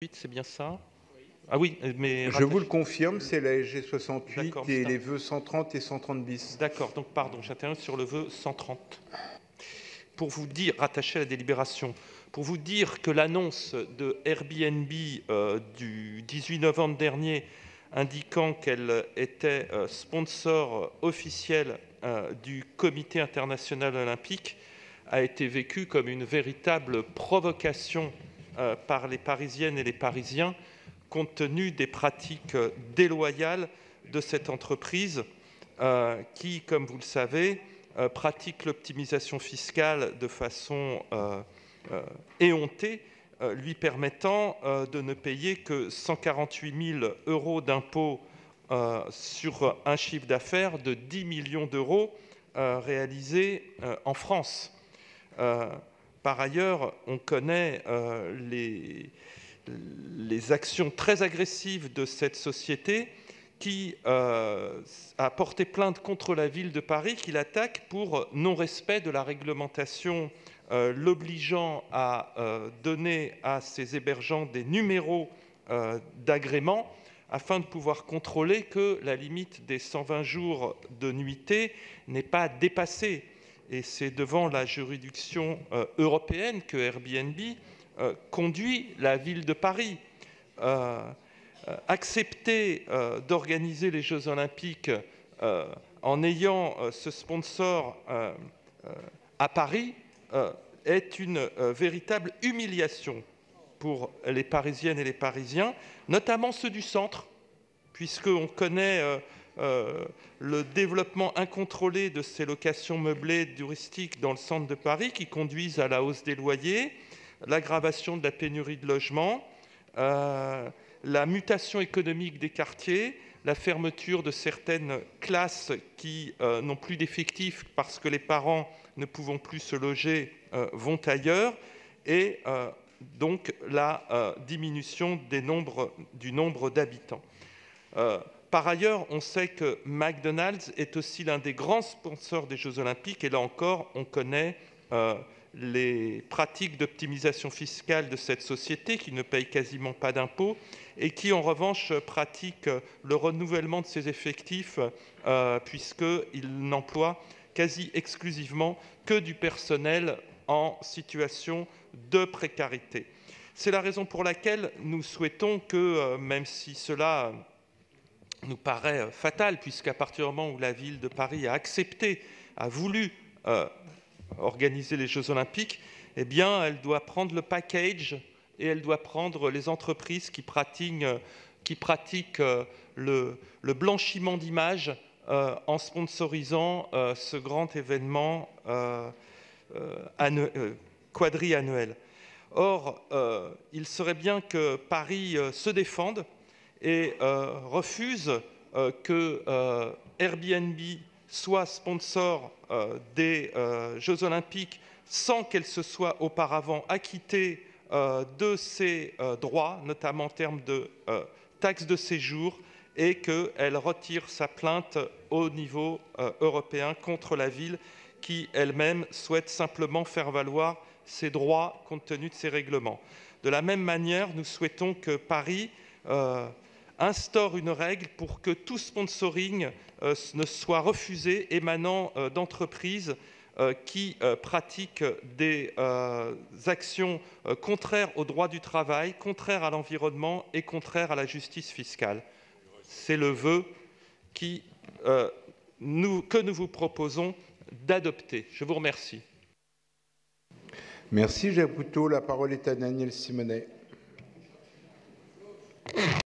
68, c'est bien ça? Ah oui, mais... Je vous le confirme, c'est la SG 68 et ça. les vœux 130 et 130 bis. D'accord, donc pardon, j'interviens sur le vœu 130. Pour vous dire, rattaché à la délibération, pour vous dire que l'annonce de Airbnb du 18 novembre dernier indiquant qu'elle était sponsor officiel du Comité international olympique a été vécue comme une véritable provocation par les Parisiennes et les Parisiens, compte tenu des pratiques déloyales de cette entreprise qui, comme vous le savez, pratique l'optimisation fiscale de façon éhontée, lui permettant de ne payer que 148 000 € d'impôts sur un chiffre d'affaires de 10 millions d'euros réalisé en France. Par ailleurs, on connaît les actions très agressives de cette société qui a porté plainte contre la ville de Paris, qui l'attaque pour non-respect de la réglementation l'obligeant à donner à ses hébergeants des numéros d'agrément afin de pouvoir contrôler que la limite des 120 jours de nuitée n'est pas dépassée. Et c'est devant la juridiction européenne que Airbnb conduit la ville de Paris. Accepter d'organiser les Jeux Olympiques en ayant ce sponsor à Paris est une véritable humiliation pour les Parisiennes et les Parisiens, notamment ceux du centre, puisqu'on connaît le développement incontrôlé de ces locations meublées touristiques dans le centre de Paris qui conduisent à la hausse des loyers, l'aggravation de la pénurie de logements, la mutation économique des quartiers, la fermeture de certaines classes qui n'ont plus d'effectifs parce que les parents, ne pouvant plus se loger, vont ailleurs, et donc la diminution du nombre d'habitants. Par ailleurs, on sait que McDonald's est aussi l'un des grands sponsors des Jeux Olympiques, et là encore, on connaît les pratiques d'optimisation fiscale de cette société qui ne paye quasiment pas d'impôts et qui, en revanche, pratique le renouvellement de ses effectifs puisqu'il n'emploie quasi exclusivement que du personnel en situation de précarité. C'est la raison pour laquelle nous souhaitons que, même si cela nous paraît fatal, puisqu'à partir du moment où la ville de Paris a voulu organiser les Jeux Olympiques, eh bien, elle doit prendre le package et elle doit prendre les entreprises qui pratiquent le blanchiment d'images en sponsorisant ce grand événement quadriannuel. Or, il serait bien que Paris se défende et refuse que Airbnb soit sponsor des Jeux Olympiques sans qu'elle se soit auparavant acquittée de ses droits, notamment en termes de taxes de séjour, et qu'elle retire sa plainte au niveau européen contre la ville qui elle-même souhaite simplement faire valoir ses droits compte tenu de ses règlements. De la même manière, nous souhaitons que Paris instaure une règle pour que tout sponsoring ne soit refusé émanant d'entreprises qui pratiquent des actions contraires au droit du travail, contraires à l'environnement et contraires à la justice fiscale. C'est le vœu que nous vous proposons d'adopter. Je vous remercie. Merci, Jacques Cousteau. La parole est à Daniel Simonet.